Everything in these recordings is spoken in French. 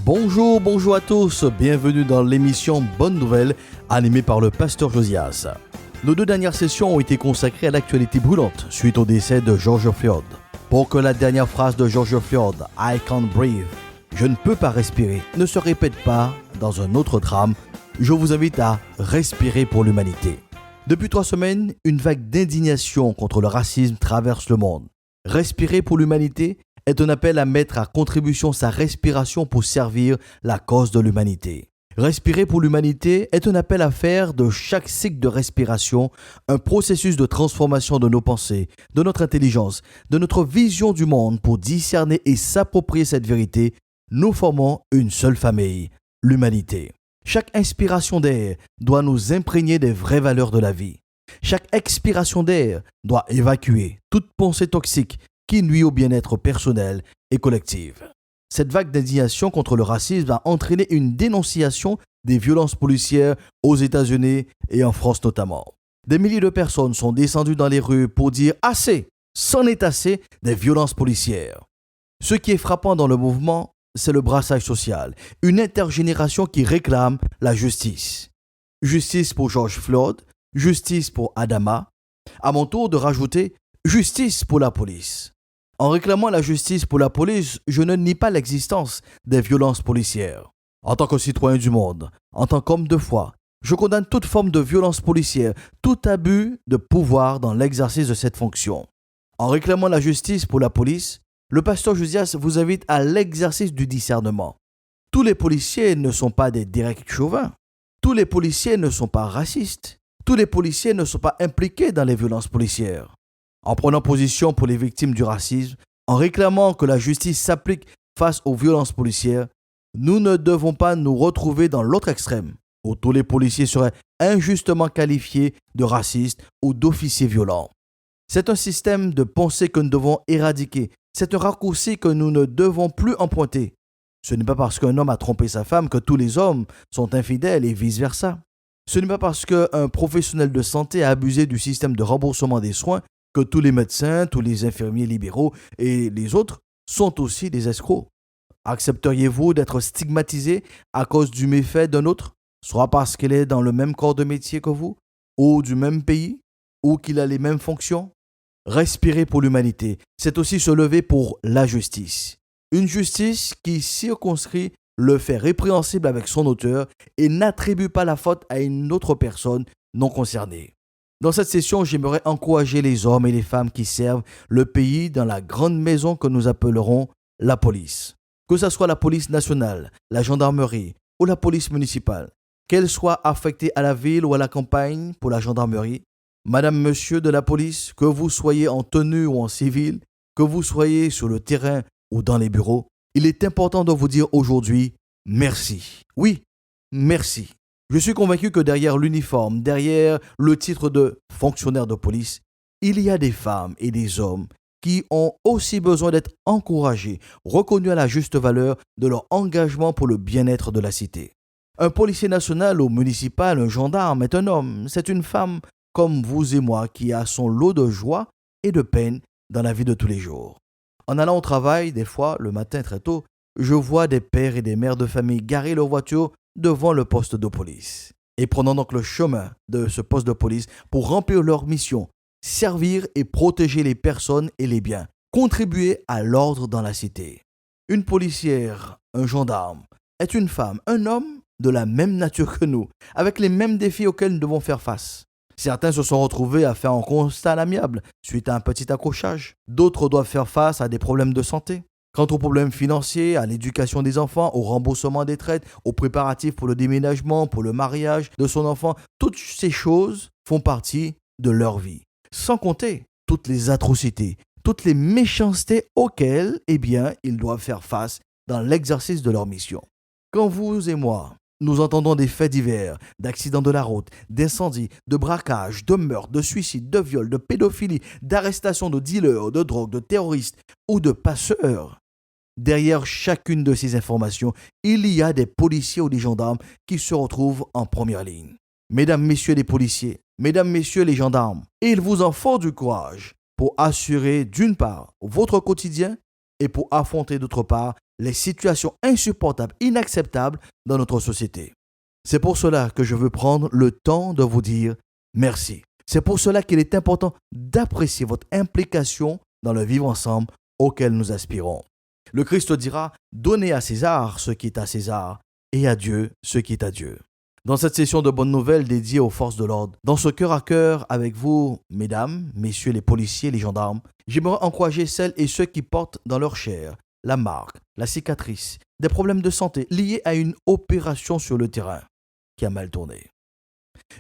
Bonjour, bonjour à tous, bienvenue dans l'émission Bonne Nouvelle animée par le pasteur Josias. Nos deux dernières sessions ont été consacrées à l'actualité brûlante suite au décès de George Floyd. Pour que la dernière phrase de George Floyd, I can't breathe, je ne peux pas respirer, ne se répète pas dans un autre drame, je vous invite à respirer pour l'humanité. Depuis 3 semaines, une vague d'indignation contre le racisme traverse le monde. Respirer pour l'humanité est un appel à mettre à contribution sa respiration pour servir la cause de l'humanité. Respirer pour l'humanité est un appel à faire de chaque cycle de respiration un processus de transformation de nos pensées, de notre intelligence, de notre vision du monde pour discerner et s'approprier cette vérité. Nous formons une seule famille, l'humanité. Chaque inspiration d'air doit nous imprégner des vraies valeurs de la vie. Chaque expiration d'air doit évacuer toute pensée toxique qui nuit au bien-être personnel et collectif. Cette vague d'indignation contre le racisme a entraîné une dénonciation des violences policières aux États-Unis et en France notamment. Des milliers de personnes sont descendues dans les rues pour dire assez, c'en est assez des violences policières. Ce qui est frappant dans le mouvement, c'est le brassage social, une intergénération qui réclame la justice. Justice pour George Floyd, justice pour Adama. À mon tour de rajouter justice pour la police. En réclamant la justice pour la police, je ne nie pas l'existence des violences policières. En tant que citoyen du monde, en tant qu'homme de foi, je condamne toute forme de violence policière, tout abus de pouvoir dans l'exercice de cette fonction. En réclamant la justice pour la police, le pasteur Josias vous invite à l'exercice du discernement. Tous les policiers ne sont pas des directs chauvins. Tous les policiers ne sont pas racistes. Tous les policiers ne sont pas impliqués dans les violences policières. En prenant position pour les victimes du racisme, en réclamant que la justice s'applique face aux violences policières, nous ne devons pas nous retrouver dans l'autre extrême, où tous les policiers seraient injustement qualifiés de racistes ou d'officiers violents. C'est un système de pensée que nous devons éradiquer. C'est un raccourci que nous ne devons plus emprunter. Ce n'est pas parce qu'un homme a trompé sa femme que tous les hommes sont infidèles et vice-versa. Ce n'est pas parce qu'un professionnel de santé a abusé du système de remboursement des soins que tous les médecins, tous les infirmiers libéraux et les autres sont aussi des escrocs. Accepteriez-vous d'être stigmatisé à cause du méfait d'un autre, soit parce qu'il est dans le même corps de métier que vous, ou du même pays, ou qu'il a les mêmes fonctions? Respirer pour l'humanité, c'est aussi se lever pour la justice. Une justice qui circonscrit le fait répréhensible avec son auteur et n'attribue pas la faute à une autre personne non concernée. Dans cette session, j'aimerais encourager les hommes et les femmes qui servent le pays dans la grande maison que nous appellerons la police. Que ce soit la police nationale, la gendarmerie ou la police municipale, qu'elle soit affectée à la ville ou à la campagne pour la gendarmerie, Madame, Monsieur de la police, que vous soyez en tenue ou en civil, que vous soyez sur le terrain ou dans les bureaux, il est important de vous dire aujourd'hui merci. Oui, merci. Je suis convaincu que derrière l'uniforme, derrière le titre de fonctionnaire de police, il y a des femmes et des hommes qui ont aussi besoin d'être encouragés, reconnus à la juste valeur de leur engagement pour le bien-être de la cité. Un policier national ou municipal, un gendarme est un homme, c'est une femme comme vous et moi qui a son lot de joie et de peine dans la vie de tous les jours. En allant au travail, des fois, le matin très tôt, je vois des pères et des mères de famille garer leur voiture devant le poste de police et prenant donc le chemin de ce poste de police pour remplir leur mission, servir et protéger les personnes et les biens, contribuer à l'ordre dans la cité. Une policière, un gendarme, est une femme, un homme de la même nature que nous, avec les mêmes défis auxquels nous devons faire face. Certains se sont retrouvés à faire un constat à l'amiable suite à un petit accrochage. D'autres doivent faire face à des problèmes de santé. Quant aux problèmes financiers, à l'éducation des enfants, au remboursement des traites, aux préparatifs pour le déménagement, pour le mariage de son enfant, toutes ces choses font partie de leur vie. Sans compter toutes les atrocités, toutes les méchancetés auxquelles, ils doivent faire face dans l'exercice de leur mission. Quand vous et moi, nous entendons des faits divers, d'accidents de la route, d'incendies, de braquages, de meurtres, de suicides, de viols, de pédophilie, d'arrestations de dealers, de drogue, de terroristes ou de passeurs, derrière chacune de ces informations, il y a des policiers ou des gendarmes qui se retrouvent en première ligne. Mesdames, messieurs les policiers, mesdames, messieurs les gendarmes, il vous en faut du courage pour assurer d'une part votre quotidien et pour affronter d'autre part les situations insupportables, inacceptables dans notre société. C'est pour cela que je veux prendre le temps de vous dire merci. C'est pour cela qu'il est important d'apprécier votre implication dans le vivre ensemble auquel nous aspirons. Le Christ dira, donnez à César ce qui est à César et à Dieu ce qui est à Dieu. Dans cette session de bonnes nouvelles dédiée aux forces de l'ordre, dans ce cœur à cœur avec vous, mesdames, messieurs les policiers, les gendarmes, j'aimerais encourager celles et ceux qui portent dans leur chair la marque, la cicatrice, des problèmes de santé liés à une opération sur le terrain qui a mal tourné.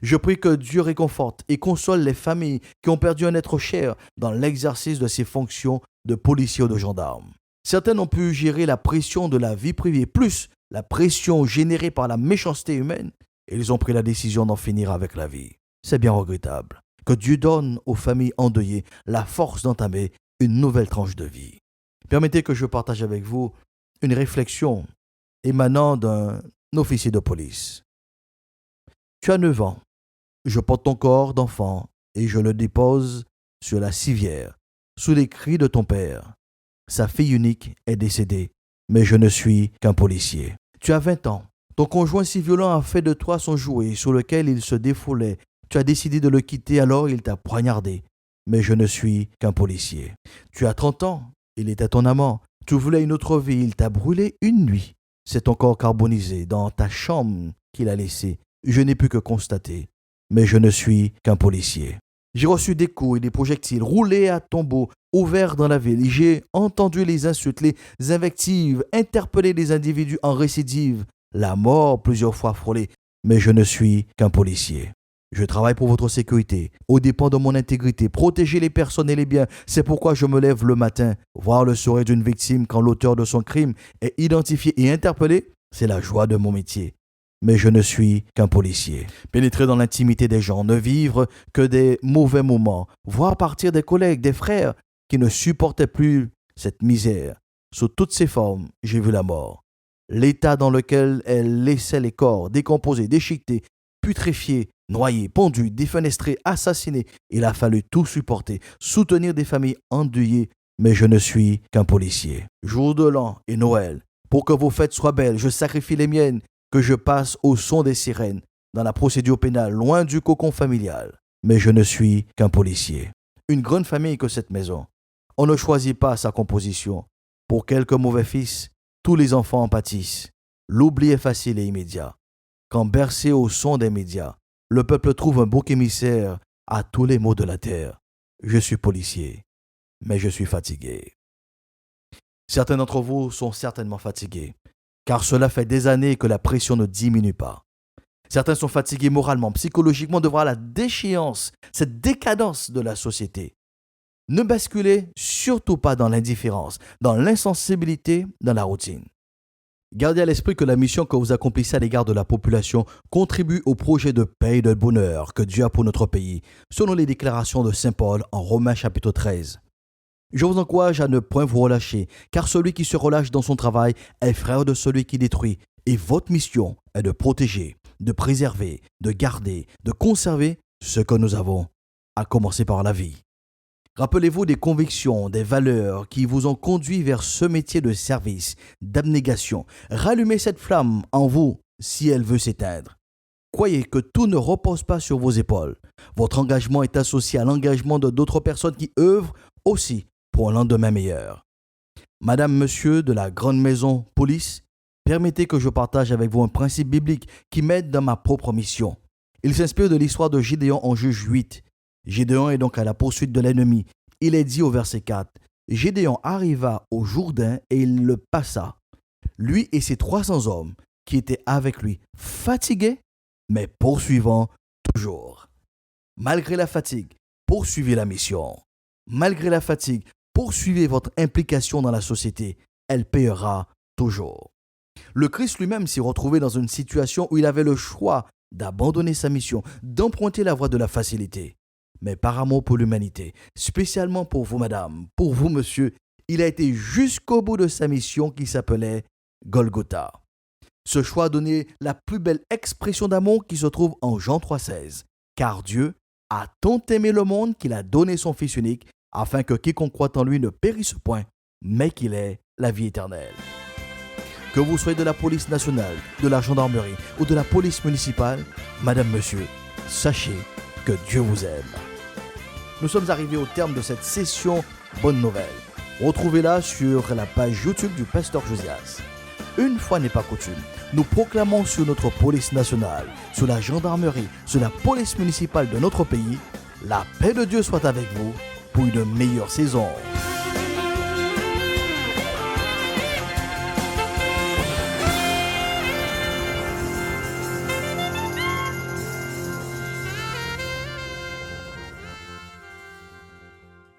Je prie que Dieu réconforte et console les familles qui ont perdu un être cher dans l'exercice de ses fonctions de policiers ou de gendarmes. Certains ont pu gérer la pression de la vie privée, plus la pression générée par la méchanceté humaine, et ils ont pris la décision d'en finir avec la vie. C'est bien regrettable. Que Dieu donne aux familles endeuillées la force d'entamer une nouvelle tranche de vie. Permettez que je partage avec vous une réflexion émanant d'un officier de police. Tu as 9 ans. Je porte ton corps d'enfant et je le dépose sur la civière, sous les cris de ton père. Sa fille unique est décédée, mais je ne suis qu'un policier. Tu as 20 ans. Ton conjoint si violent a fait de toi son jouet sur lequel il se défoulait. Tu as décidé de le quitter, alors il t'a poignardé. Mais je ne suis qu'un policier. Tu as 30 ans. Il était ton amant. Tu voulais une autre vie. Il t'a brûlé une nuit. C'est ton corps carbonisé dans ta chambre qu'il a laissé. Je n'ai pu que constater. Mais je ne suis qu'un policier. J'ai reçu des coups et des projectiles roulés à tombeau, ouverts dans la ville. J'ai entendu les insultes, les invectives, interpellé des individus en récidive. La mort plusieurs fois frôlée, mais je ne suis qu'un policier. Je travaille pour votre sécurité, aux dépens de mon intégrité, protéger les personnes et les biens. C'est pourquoi je me lève le matin. Voir le sourire d'une victime quand l'auteur de son crime est identifié et interpellé, c'est la joie de mon métier. Mais je ne suis qu'un policier. Pénétrer dans l'intimité des gens, ne vivre que des mauvais moments, voir partir des collègues, des frères qui ne supportaient plus cette misère. Sous toutes ses formes, j'ai vu la mort. L'état dans lequel elle laissait les corps décomposés, déchiquetés, putréfiés, noyés, pendus, défenestrés, assassinés. Il a fallu tout supporter, soutenir des familles endeuillées, mais je ne suis qu'un policier. Jour de l'an et Noël, pour que vos fêtes soient belles, je sacrifie les miennes, que je passe au son des sirènes, dans la procédure pénale, loin du cocon familial. Mais je ne suis qu'un policier. Une grande famille que cette maison. On ne choisit pas sa composition. Pour quelques mauvais fils, tous les enfants en pâtissent. L'oubli est facile et immédiat. Quand bercé au son des médias, le peuple trouve un bouc émissaire à tous les maux de la terre. Je suis policier, mais je suis fatigué. Certains d'entre vous sont certainement fatigués, car cela fait des années que la pression ne diminue pas. Certains sont fatigués moralement, psychologiquement de voir la déchéance, cette décadence de la société. Ne basculez surtout pas dans l'indifférence, dans l'insensibilité, dans la routine. Gardez à l'esprit que la mission que vous accomplissez à l'égard de la population contribue au projet de paix et de bonheur que Dieu a pour notre pays, selon les déclarations de Saint Paul en Romains chapitre 13. Je vous encourage à ne point vous relâcher, car celui qui se relâche dans son travail est frère de celui qui détruit. Et votre mission est de protéger, de préserver, de garder, de conserver ce que nous avons, à commencer par la vie. Rappelez-vous des convictions, des valeurs qui vous ont conduit vers ce métier de service, d'abnégation. Rallumez cette flamme en vous si elle veut s'éteindre. Croyez que tout ne repose pas sur vos épaules. Votre engagement est associé à l'engagement de d'autres personnes qui œuvrent aussi pour un lendemain meilleur. Madame, monsieur de la grande maison police, permettez que je partage avec vous un principe biblique qui m'aide dans ma propre mission. Il s'inspire de l'histoire de Gédéon en Juge 8. Gédéon est donc à la poursuite de l'ennemi. Il est dit au verset 4, « Gédéon arriva au Jourdain et il le passa, lui et ses 300 hommes qui étaient avec lui, fatigués, mais poursuivant toujours. » Malgré la fatigue, poursuivez la mission. Malgré la fatigue, poursuivez votre implication dans la société. Elle payera toujours. Le Christ lui-même s'est retrouvé dans une situation où il avait le choix d'abandonner sa mission, d'emprunter la voie de la facilité. Mais par amour pour l'humanité, spécialement pour vous, madame, pour vous, monsieur, il a été jusqu'au bout de sa mission qui s'appelait Golgotha. Ce choix a donné la plus belle expression d'amour qui se trouve en Jean 3,16. Car Dieu a tant aimé le monde qu'il a donné son Fils unique, afin que quiconque croit en lui ne périsse point, mais qu'il ait la vie éternelle. Que vous soyez de la police nationale, de la gendarmerie ou de la police municipale, madame, monsieur, sachez que Dieu vous aime. Nous sommes arrivés au terme de cette session Bonne Nouvelle. Retrouvez-la sur la page YouTube du Pasteur Josias. Une fois n'est pas coutume, nous proclamons sur notre police nationale, sur la gendarmerie, sur la police municipale de notre pays, la paix de Dieu soit avec vous pour une meilleure saison.